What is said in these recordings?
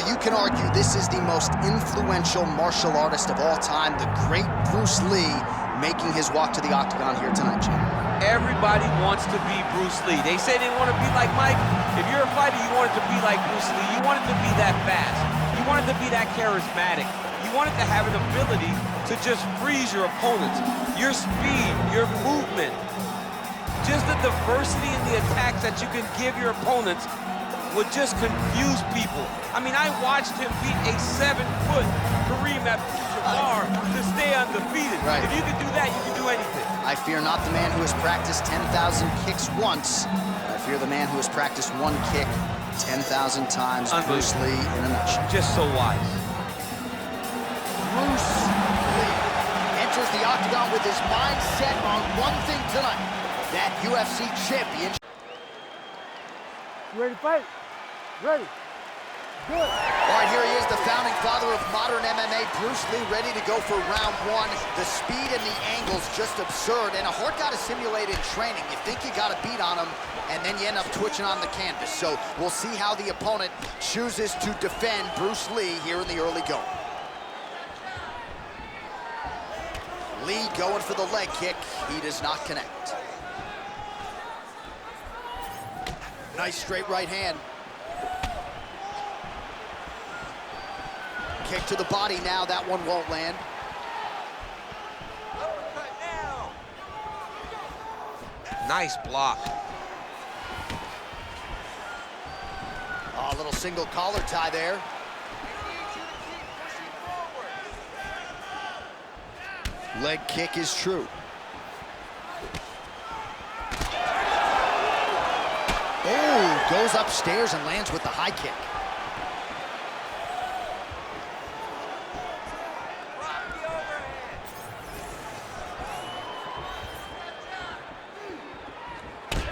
you can argue this is the most influential martial artist of all time, the great Bruce Lee, making his walk to the octagon here tonight, Jim. Everybody wants to be Bruce Lee. They say they want to be like Mike. If you're a fighter, you want it to be like Bruce Lee. You want it to be that fast. You want it to be that charismatic. You want it to have an ability to just freeze your opponents. Your speed, your movement, just the diversity in the attacks that you can give your opponents would just confuse people. I mean, I watched him beat a 7-foot Kareem Abdul-Jabbar to stay undefeated. Right. If you can do that, you can do anything. I fear not the man who has practiced 10,000 kicks once. I fear the man who has practiced one kick 10,000 times. Bruce Lee in a nutshell. Just so wise. Bruce Lee enters the octagon with his mind set on one thing tonight, that UFC championship. You ready to fight? Ready. Good. All right, here he is, the founding father of modern MMA, Bruce Lee, ready to go for round one. The speed and the angles just absurd, and a hard guy to simulate in training. You think you got a beat on him, and then you end up twitching on the canvas. So we'll see how the opponent chooses to defend Bruce Lee here in the early going. Lee going for the leg kick. He does not connect. Nice straight right hand. Kick to the body now, that one won't land. Nice block. Oh, a little single collar tie there. Leg kick is true. Oh, goes upstairs and lands with the high kick.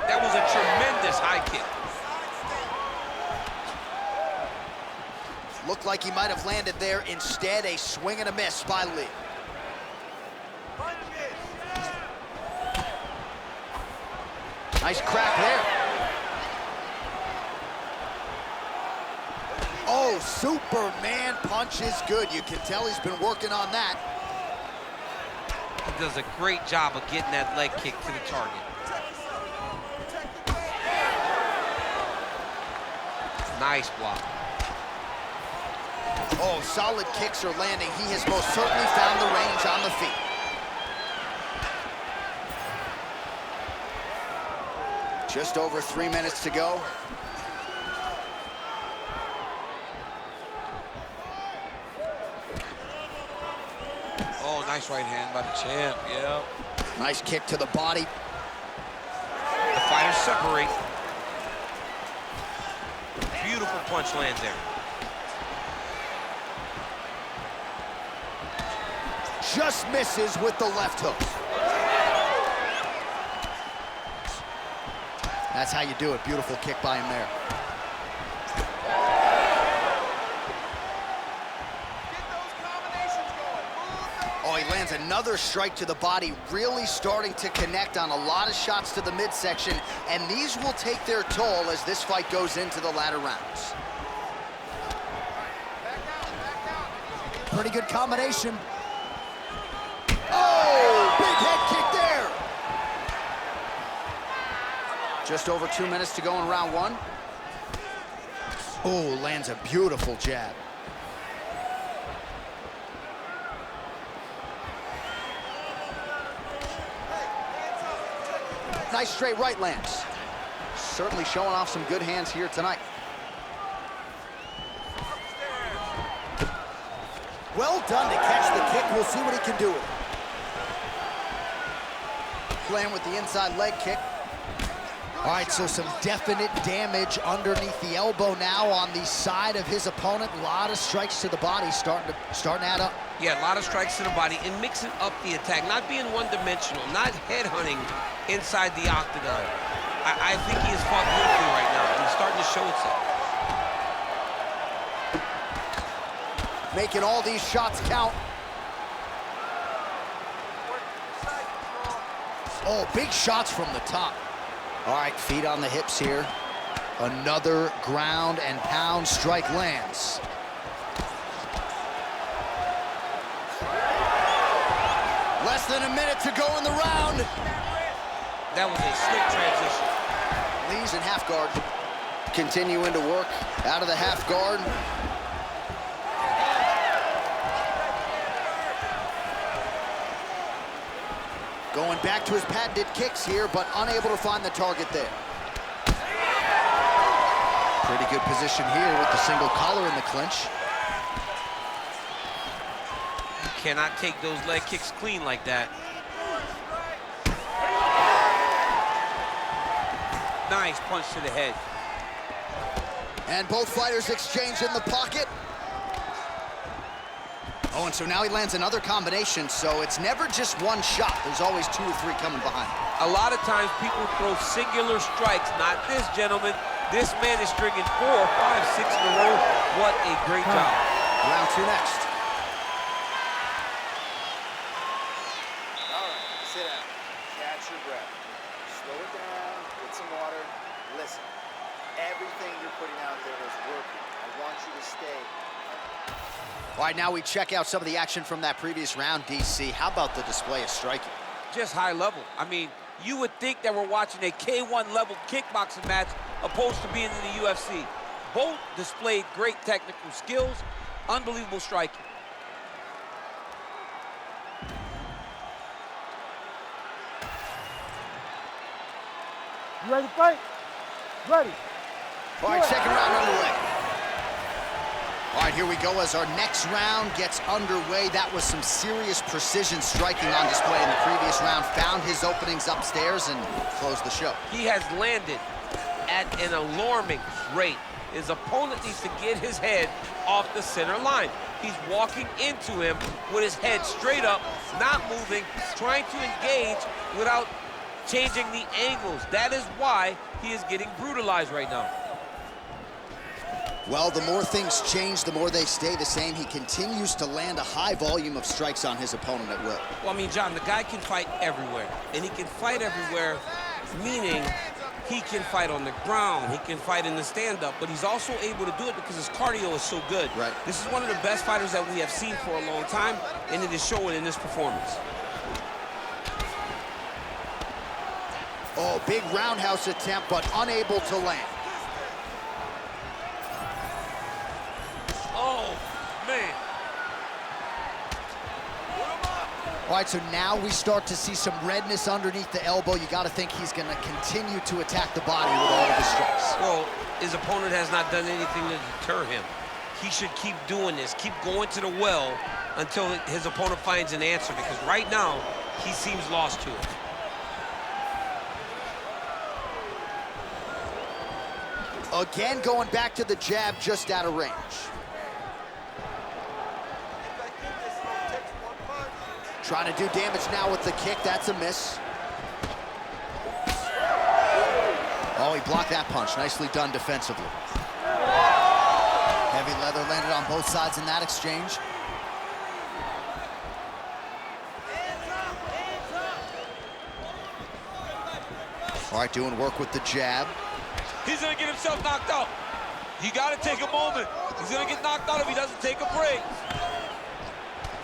That was a tremendous high kick. Looked like he might have landed there. Instead, a swing and a miss by Lee. Nice crack there. Oh, Superman punch is good. You can tell he's been working on that. He does a great job of getting that leg kick to the target. Nice block. Oh, solid kicks are landing. He has most certainly found the range on the feet. Just over 3 minutes to go. Oh, nice right hand by the champ, yeah. Nice kick to the body. The fighters separate. Beautiful punch lands there. Just misses with the left hook. That's how you do it. Beautiful kick by him there. Oh, he lands another strike to the body, really starting to connect on a lot of shots to the midsection, and these will take their toll as this fight goes into the latter rounds. Pretty good combination. Oh, big head kick there. Just over 2 minutes to go in round one. Oh, lands a beautiful jab. Nice straight right lands. Certainly showing off some good hands here tonight. Well done to catch the kick. We'll see what he can do with it. Playing with the inside leg kick. All right, so some definite damage underneath the elbow now on the side of his opponent. A lot of strikes to the body starting to add up. Yeah, a lot of strikes to the body and mixing up the attack, not being one-dimensional, not headhunting inside the octagon. I think he has fought beautifully right now, and he's starting to show itself. Making all these shots count. Oh, big shots from the top. All right, feet on the hips here. Another ground and pound strike lands. to go in the round. That was a slick transition. Lee's in half guard. Continuing to work out of the half guard. Going back to his patented kicks here, but unable to find the target there. Pretty good position here with the single collar in the clinch. You cannot take those leg kicks clean like that. Nice punch to the head. And both fighters exchange in the pocket. Oh, and so now he lands another combination, so it's never just one shot. There's always 2 or 3 coming behind. A lot of times people throw singular strikes. Not this gentleman. This man is stringing 4, 5, 6 in a row. What a great job. Round 2 next. All right, sit down. Catch your breath. Slow it down, get some water. Listen, everything you're putting out there is working. I want you to stay. All right, now we check out some of the action from that previous round, DC. How about the display of striking? Just high level. I mean, you would think that we're watching a K1 level kickboxing match opposed to being in the UFC. Both displayed great technical skills, unbelievable striking. You ready to fight? Ready. All right, second round underway. All right, here we go as our next round gets underway. That was some serious precision striking on display in the previous round. Found his openings upstairs and closed the show. He has landed at an alarming rate. His opponent needs to get his head off the center line. He's walking into him with his head straight up, not moving, trying to engage without changing the angles. That is why he is getting brutalized right now. Well, the more things change, the more they stay the same. He continues to land a high volume of strikes on his opponent at will. Well, I mean, John, the guy can fight everywhere. And he can fight everywhere, meaning he can fight on the ground, he can fight in the stand-up, but he's also able to do it because his cardio is so good. Right. This is one of the best fighters that we have seen for a long time, and it is showing in this performance. Oh, big roundhouse attempt, but unable to land. Oh, man. All right, so now we start to see some redness underneath the elbow. You got to think he's going to continue to attack the body with all of his strikes. Well, his opponent has not done anything to deter him. He should keep doing this, keep going to the well until his opponent finds an answer, because right now, he seems lost to it. Again, going back to the jab just out of range. Trying to do damage now with the kick. That's a miss. Oh, he blocked that punch. Nicely done defensively. Heavy leather landed on both sides in that exchange. All right, doing work with the jab. He's gonna get himself knocked out. You gotta take a moment. He's gonna get knocked out if he doesn't take a break.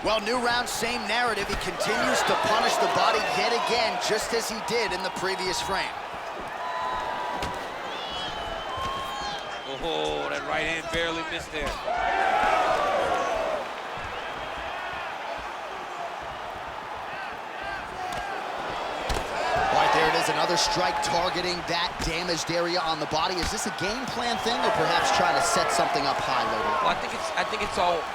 Well, new round, same narrative. He continues to punish the body yet again, just as he did in the previous frame. Oh, that right hand barely missed there. Right there it is, another strike targeting that damaged area on the body. Is this a game plan thing, or perhaps trying to set something up high later? Well, I think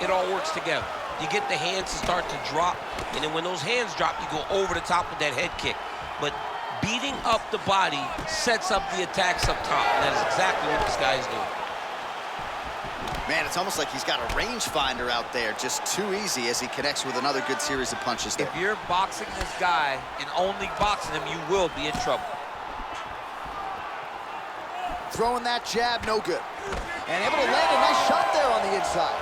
it all works together. You get the hands to start to drop, and then when those hands drop, you go over the top with that head kick. But beating up the body sets up the attacks up top, and that is exactly what this guy is doing. Man, it's almost like he's got a rangefinder out there, just too easy as he connects with another good series of punches there. If you're boxing this guy and only boxing him, you will be in trouble. Throwing that jab, no good. And able to land a nice shot there on the inside.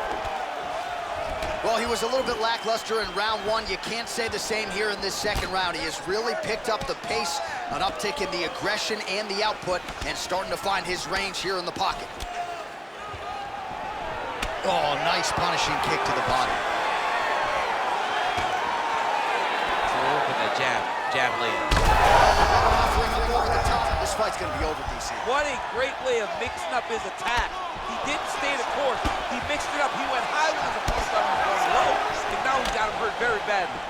Well, he was a little bit lackluster in round one. You can't say the same here in this second round. He has really picked up the pace, an uptick in the aggression and the output, and starting to find his range here in the pocket. Oh, nice punishing kick to the body. Oh, but that jab land. Offering up over the top. This fight's gonna be over, DC. What a great way of mixing up his attack. He didn't stay the course. He mixed it up. He went high when his opponent started going low, and now he got him hurt very badly.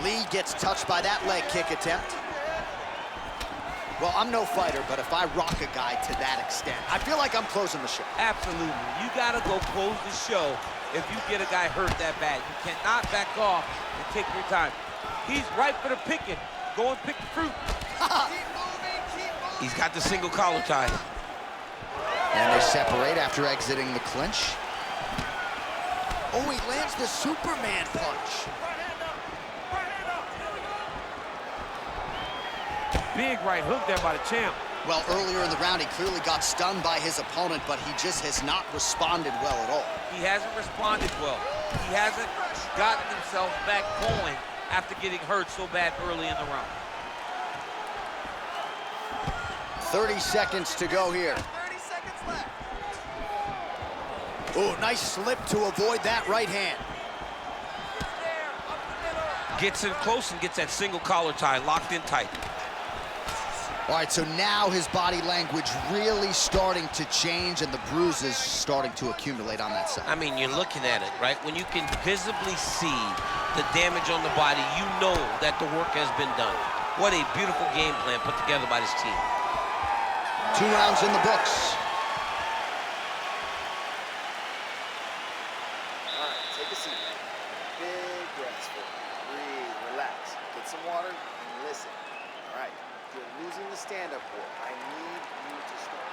Lí gets touched by that leg kick attempt. Well, I'm no fighter, but if I rock a guy to that extent, I feel like I'm closing the show. Absolutely. You gotta go close the show if you get a guy hurt that bad. You cannot back off and take your time. He's ripe for the picking. Go and pick the fruit. He's got the single collar tie. And they separate after exiting the clinch. Oh, he lands the Superman punch. Big right hook there by the champ. Well, earlier in the round, he clearly got stunned by his opponent, but he just has not responded well at all. He hasn't responded well. He hasn't gotten himself back going after getting hurt so bad early in the round. 30 seconds to go here. 30 seconds left. Oh, nice slip to avoid that right hand. Gets in close and gets that single collar tie locked in tight. All right, so now his body language really starting to change and the bruises starting to accumulate on that side. I mean, you're looking at it, right? When you can visibly see the damage on the body, you know that the work has been done. What a beautiful game plan put together by this team. 2 rounds in the books. All right, take a seat, man. Big breaths for you. Breathe, relax. Get some water and listen. All right, you're losing the stand-up war. I need you to start.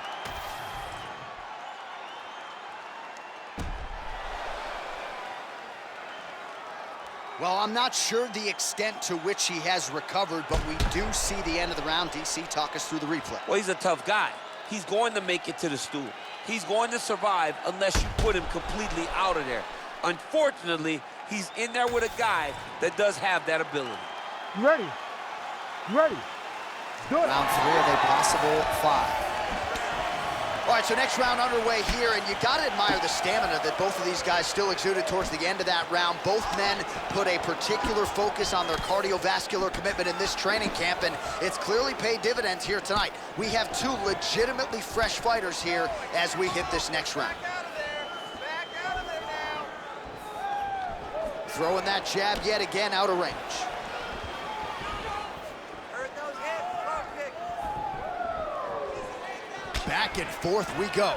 Well, I'm not sure the extent to which he has recovered, but we do see the end of the round. DC, talk us through the replay. Well, he's a tough guy. He's going to make it to the stool. He's going to survive unless you put him completely out of there. Unfortunately, he's in there with a guy that does have that ability. You ready? You ready? Do it. Round 3 of a possible 5. All right, so next round underway here, and you gotta admire the stamina that both of these guys still exuded towards the end of that round. Both men put a particular focus on their cardiovascular commitment in this training camp, and it's clearly paid dividends here tonight. We have 2 legitimately fresh fighters here as we hit this next round. Back out of there now. Throwing that jab yet again out of range. Hurt those hips, front kick. Back and forth we go.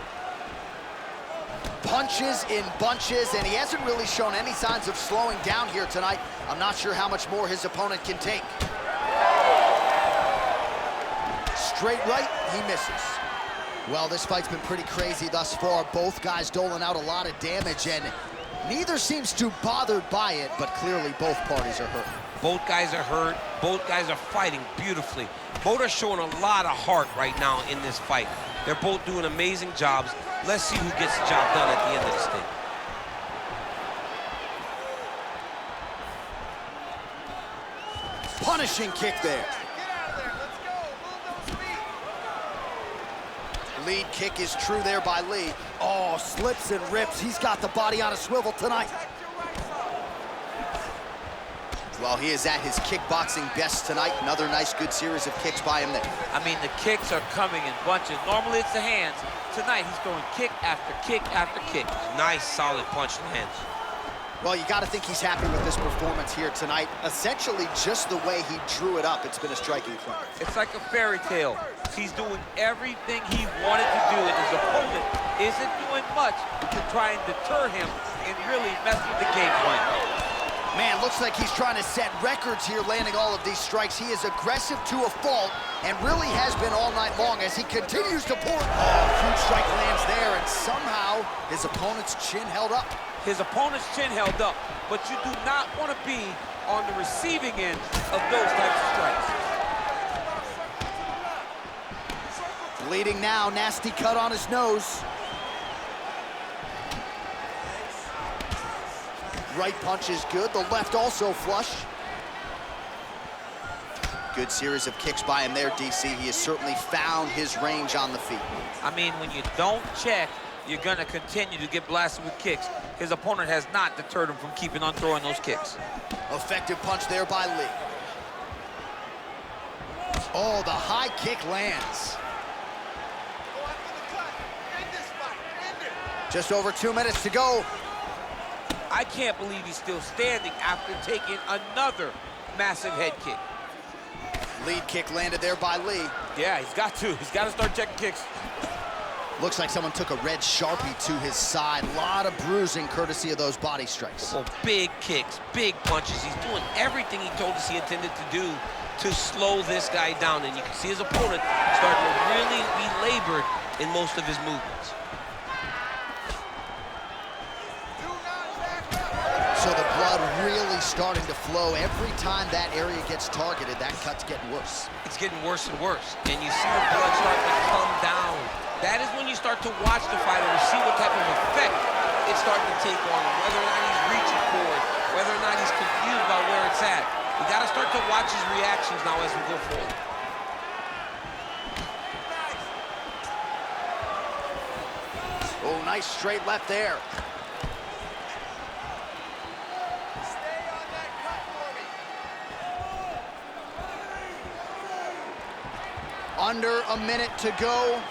Punches in bunches, and he hasn't really shown any signs of slowing down here tonight. I'm not sure how much more his opponent can take. Straight right, he misses. Well, this fight's been pretty crazy thus far. Both guys doling out a lot of damage, and neither seems too bothered by it, but clearly both parties are hurt. Both guys are hurt. Both guys are fighting beautifully. Both are showing a lot of heart right now in this fight. They're both doing amazing jobs. Let's see who gets the job done at the end of this thing. Punishing kick there. Get out of there. Let's go. Move those feet. Lead kick is true there by Lí. Oh, slips and rips. He's got the body on a swivel tonight. Well, he is at his kickboxing best tonight. Another nice, good series of kicks by him there. I mean, the kicks are coming in bunches. Normally it's the hands. Tonight he's throwing kick after kick after kick. Nice, solid punch in the hands. Well, you got to think he's happy with this performance here tonight. Essentially, just the way he drew it up, it's been a striking fight. It's like a fairy tale. He's doing everything he wanted to do, and his opponent isn't doing much to try and deter him and really mess with the game plan. Man, looks like he's trying to set records here, landing all of these strikes. He is aggressive to a fault, and really has been all night long as he continues to pour. Oh, huge strike lands there, and somehow his opponent's chin held up. His opponent's chin held up, but you do not want to be on the receiving end of those types of strikes. Bleeding now, nasty cut on his nose. Right punch is good, the left also flush. Good series of kicks by him there, DC. He has certainly found his range on the feet. I mean, when you don't check, you're going to continue to get blasted with kicks. his opponent has not deterred him from keeping on throwing those kicks. Effective punch there by Lí. Oh, the high kick lands. Just over 2 minutes to go. I can't believe he's still standing after taking another massive head kick. Lead kick landed there by Lí. Yeah, he's got to. He's got to start checking kicks. Looks like someone took a red Sharpie to his side. A lot of bruising courtesy of those body strikes. Oh, big kicks, big punches. He's doing everything he told us he intended to do to slow this guy down. And you can see his opponent starting to really be labored in most of his movements. So the blood really starting to flow. Every time that area gets targeted, that cut's getting worse. It's getting worse and worse. And you see the blood starting to come down. That is when you start to watch the fighter to see what type of effect it's starting to take on him, whether or not he's reaching for it, whether or not he's confused about where it's at. You got to start to watch his reactions now as we go forward. Oh, nice straight left there. Under a minute to go.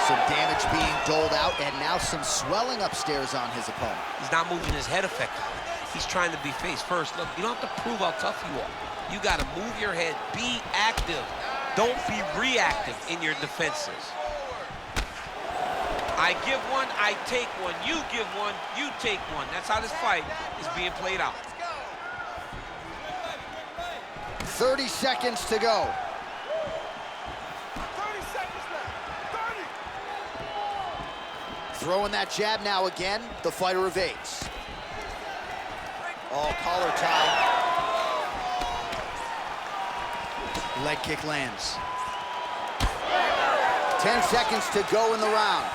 Some damage being doled out, and now some swelling upstairs on his opponent. He's not moving his head effectively. He's trying to be face first. Look, you don't have to prove how tough you are. You got to move your head, be active. Don't be reactive in your defenses. I give one, I take one. You give one, you take one. That's how this fight is being played out. 30 seconds to go. 30 seconds left. 30. Throwing that jab now again. The fighter evades. Oh, collar tie. Leg kick lands. 10 seconds to go in the round.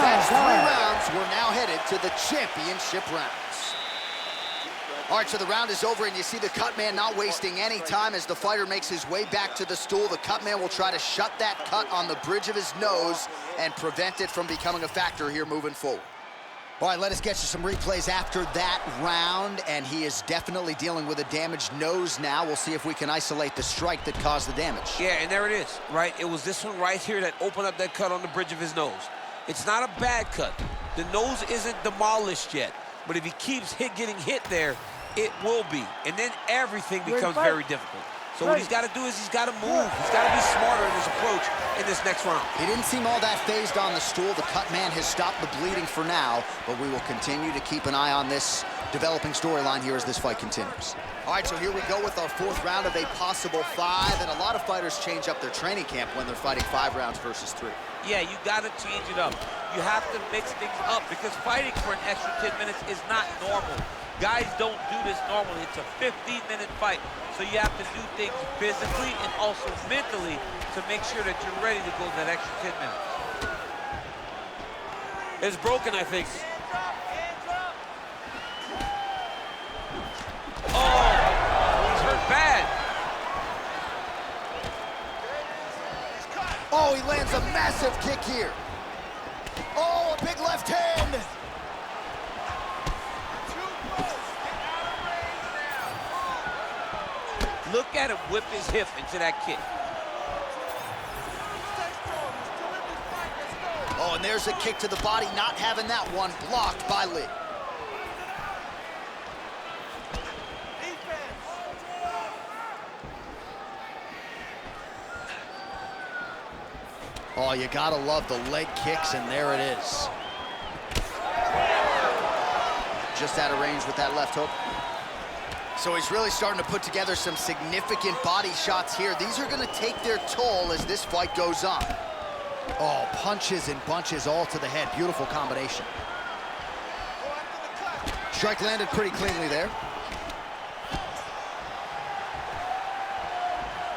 That's 3 rounds. We're now headed to the championship rounds. All right, so the round is over, and you see the cut man not wasting any time as the fighter makes his way back to the stool. The cut man will try to shut that cut on the bridge of his nose and prevent it from becoming a factor here moving forward. All right, let us get you some replays after that round, and he is definitely dealing with a damaged nose now. We'll see if we can isolate the strike that caused the damage. Yeah, and there it is, right? It was this one right here that opened up that cut on the bridge of his nose. It's not a bad cut. The nose isn't demolished yet, but if he keeps getting hit there, it will be. And then everything becomes very difficult. So what he's got to do is he's got to move. He's got to be smarter in his approach in this next round. He didn't seem all that phased on the stool. The cut man has stopped the bleeding for now, but we will continue to keep an eye on this developing storyline here as this fight continues. All right, so here we go with our 4th round of a possible 5, and a lot of fighters change up their training camp when they're fighting 5 rounds versus 3. Yeah, you got to change it up. You have to mix things up because fighting for an extra 10 minutes is not normal. Guys don't do this normally. It's a 15-minute fight, so you have to do things physically and also mentally to make sure that you're ready to go that extra 10 minutes. It's broken, I think. Oh, he's hurt bad. Oh, he lands a massive kick here. Oh, a big left hand. Look at him whip his hip into that kick. Oh, and there's a kick to the body, not having that one blocked by Lí. Oh, you gotta love the leg kicks, and there it is. Just out of range with that left hook. So he's really starting to put together some significant body shots here. These are gonna take their toll as this fight goes on. Oh, punches and bunches all to the head. Beautiful combination. Strike landed pretty cleanly there.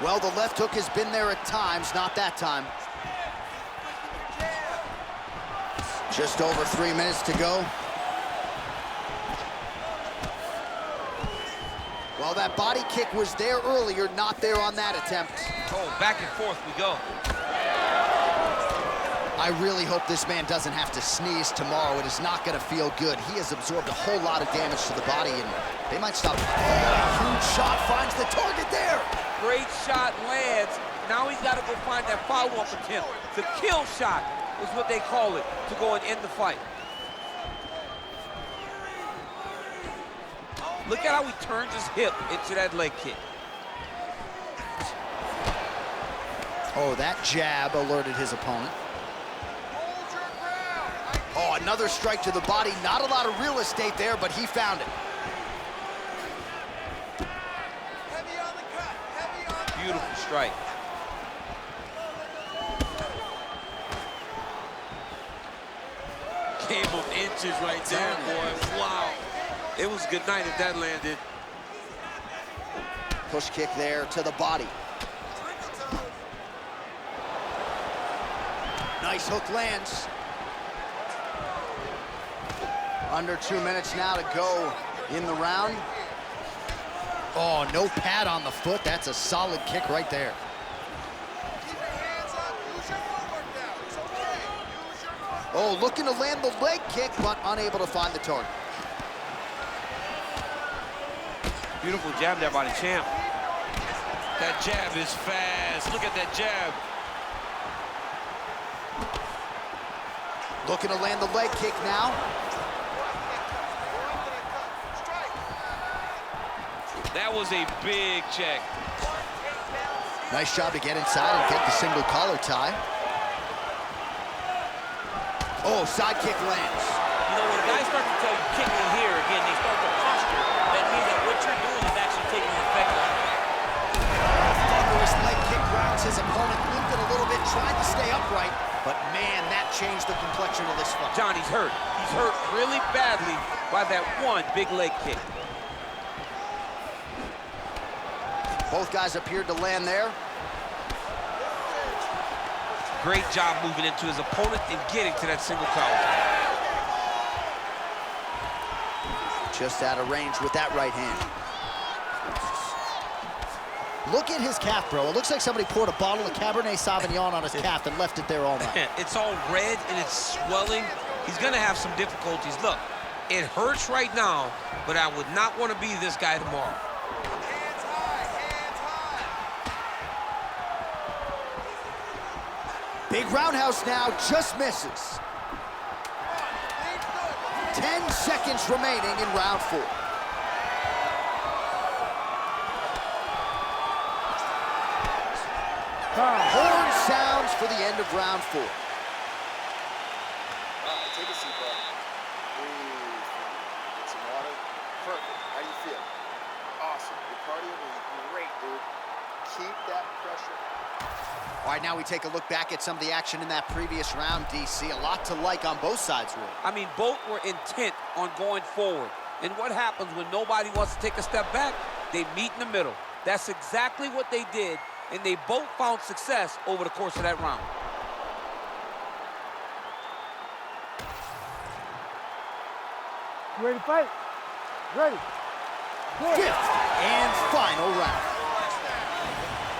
Well, the left hook has been there at times, not that time. Just over 3 minutes to go. Well, that body kick was there earlier, not there on that attempt. Oh, back and forth we go. I really hope this man doesn't have to sneeze tomorrow. It is not going to feel good. He has absorbed a whole lot of damage to the body, and they might stop. Oh, huge shot finds the target there. Great shot lands. Now he's got to go find that follow-up attempt. The kill shot is what they call it, to go and end the fight. Look at how he turns his hip into that leg kick. Oh, that jab alerted his opponent. Oh, another strike to the body. Not a lot of real estate there, but he found it. Beautiful strike. Game of inches right there, boy. Wow. It was a good night if that landed. Push kick there to the body. Nice hook lands. Under 2 minutes now to go in the round. Oh, no pad on the foot. That's a solid kick right there. Oh, looking to land the leg kick, but unable to find the target. Beautiful jab there by the champ. That jab is fast. Look at that jab. Looking to land the leg kick now. That was a big check. Nice job to get inside and get the single collar tie. Oh, side kick lands. You know, when guys start to tell you kick me here, again, they start to posture. That means that what you're doing is actually taking an effect on it. Thunderous leg kick grounds his opponent, limped it a little bit, tried to stay upright, but man, that changed the complexion of this fight. John, he's hurt. He's hurt really badly by that one big leg kick. Both guys appeared to land there. Great job moving into his opponent and getting to that single collar. Just out of range with that right hand. Look at his calf, bro. It looks like somebody poured a bottle of Cabernet Sauvignon on his calf and left it there all night. It's all red and it's swelling. He's gonna have some difficulties. Look, it hurts right now, but I would not want to be this guy tomorrow. Big roundhouse now, just misses. 10 seconds remaining in round 4. Horn sounds for the end of round 4. Take a seat, bro. Breathe. Get some water. Perfect. How you feel? Awesome. Your cardio is great, dude. Keep that pressure. All right, now we take a look back at some of the action in that previous round, DC. A lot to like on both sides, really. I mean, both were intent on going forward. And what happens when nobody wants to take a step back? They meet in the middle. That's exactly what they did, and they both found success over the course of that round. You ready to fight? Ready. Good. 5th and final round.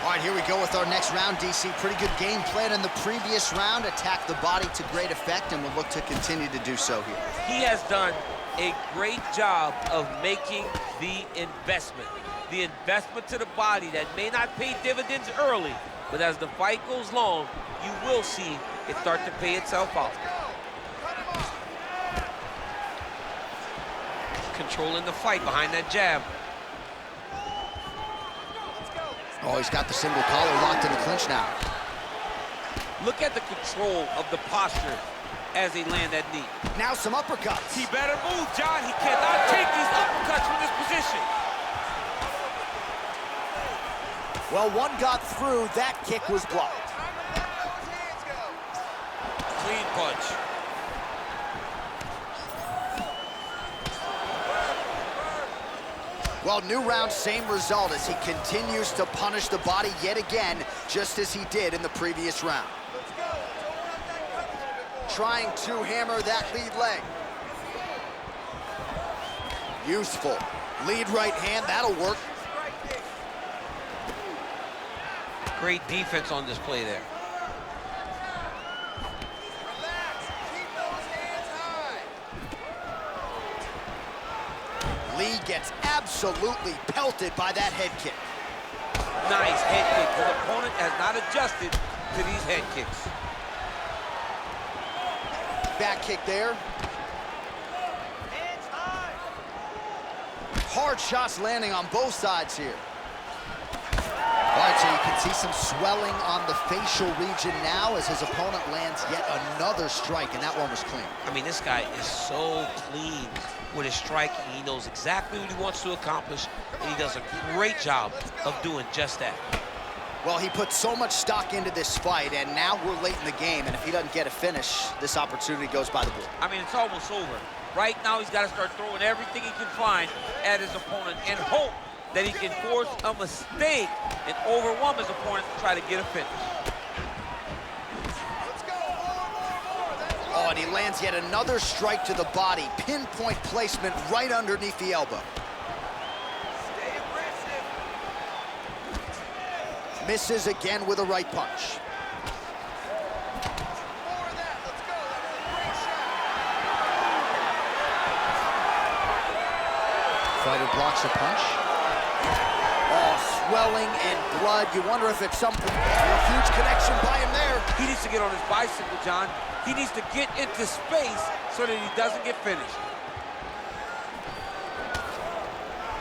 All right, here we go with our next round, DC. Pretty good game plan in the previous round. Attacked the body to great effect, and will look to continue to do so here. He has done a great job of making the investment. The investment to the body that may not pay dividends early, but as the fight goes long, you will see it start to pay itself out. Controlling the fight behind that jab. Oh, he's got the single collar locked in the clinch now. Look at the control of the posture as they land that knee. Now some uppercuts. He better move, John. He cannot take these uppercuts from this position. Well, one got through. That kick was blocked. Clean punch. Well, new round, same result as he continues to punish the body yet again, just as he did in the previous round. Trying to hammer that lead leg. Useful. Lead right hand, that'll work. Great defense on this play there. Lí gets absolutely pelted by that head kick. Nice head kick. His opponent has not adjusted to these head kicks. Back kick there. Hard shots landing on both sides here. All right, so you can see some swelling on the facial region now as his opponent lands yet another strike, and that one was clean. I mean, this guy is so clean with his striking. He knows exactly what he wants to accomplish, and he does a great job of doing just that. Well, he put so much stock into this fight, and now we're late in the game, and if he doesn't get a finish, this opportunity goes by the board. I mean, it's almost over. Right now, he's got to start throwing everything he can find at his opponent and hope that he can force a mistake and overwhelm his opponent to try to get a finish. Oh, and he lands yet another strike to the body. Pinpoint placement right underneath the elbow. Misses again with a right punch. Fighter blocks a punch. Oh, swelling and blood. You wonder if it's something. A huge connection by him there. He needs to get on his bicycle, John. He needs to get into space so that he doesn't get finished.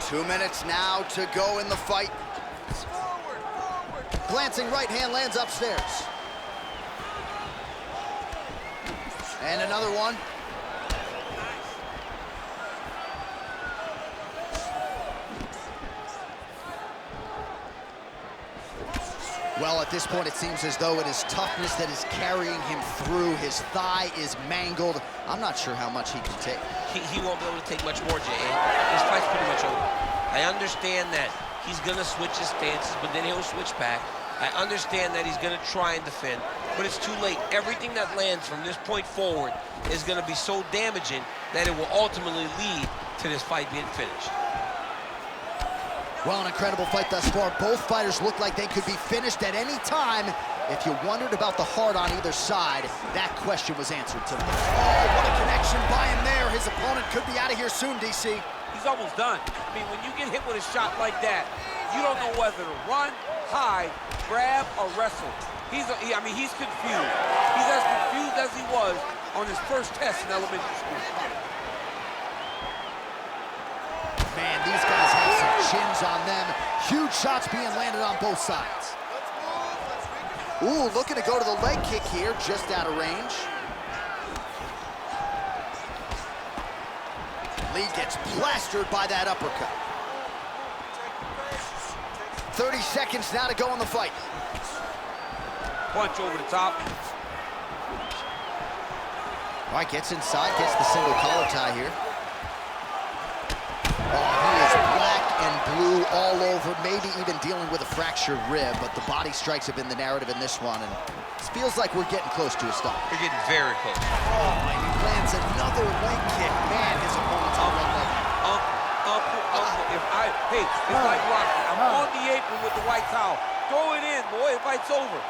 2 minutes now to go in the fight. Glancing right hand lands upstairs. And another one. Well, at this point, it seems as though it is toughness that is carrying him through. His thigh is mangled. I'm not sure how much he can take. He won't be able to take much more, Jay. This fight's pretty much over. I understand that he's going to switch his stances, but then he'll switch back. I understand that he's going to try and defend, but it's too late. Everything that lands from this point forward is going to be so damaging that it will ultimately lead to this fight being finished. Well, an incredible fight thus far. Both fighters look like they could be finished at any time. If you wondered about the heart on either side, that question was answered tonight. Oh, what a connection by him there. His opponent could be out of here soon, DC. He's almost done. I mean, when you get hit with a shot like that, you don't know whether to run, hide, grab, or wrestle. He's confused. He's as confused as he was on his first test in elementary school. Man, these guys have some chins on them. Huge shots being landed on both sides. Ooh, looking to go to the leg kick here, just out of range. Lí gets plastered by that uppercut. 30 seconds now to go in the fight. Punch over the top. All right, gets inside, gets the single collar tie here. Oh, he is black and blue all over, maybe even dealing with a fractured rib, but the body strikes have been the narrative in this one, and it feels like we're getting close to a stop. We're getting very close. Oh, and he lands another leg kick. Man, his opponent's on one leg. It's like Rocky. I'm on the apron with the white towel. Throw it in, boy, the fight's over.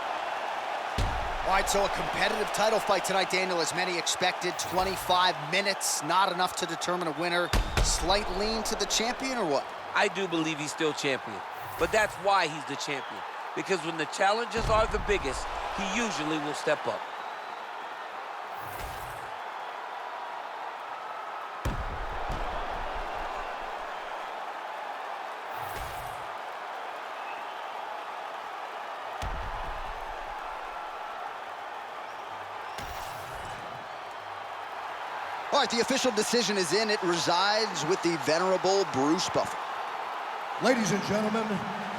All right, so a competitive title fight tonight, Daniel, as many expected. 25 minutes, not enough to determine a winner. Slight lean to the champion, or what? I do believe he's still champion, but that's why he's the champion. Because when the challenges are the biggest, he usually will step up. All right, the official decision is in. It resides with the venerable Bruce Buffer. Ladies and gentlemen,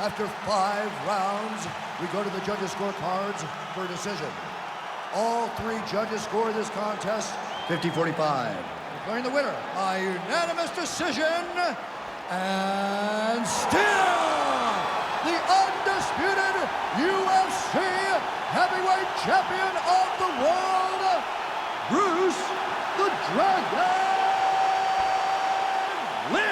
after 5 rounds, we go to the judges' scorecards for a decision. All 3 judges score this contest 50-45. Declaring the winner by unanimous decision, and still the undisputed UFC heavyweight champion of the world, Bruce the Dragon Lí.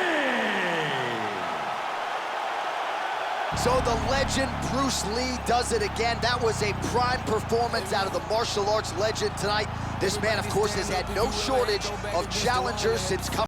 So the legend Bruce Lee does it again. That was a prime performance out of the martial arts legend tonight. This man, of course, has had no shortage of challengers since coming.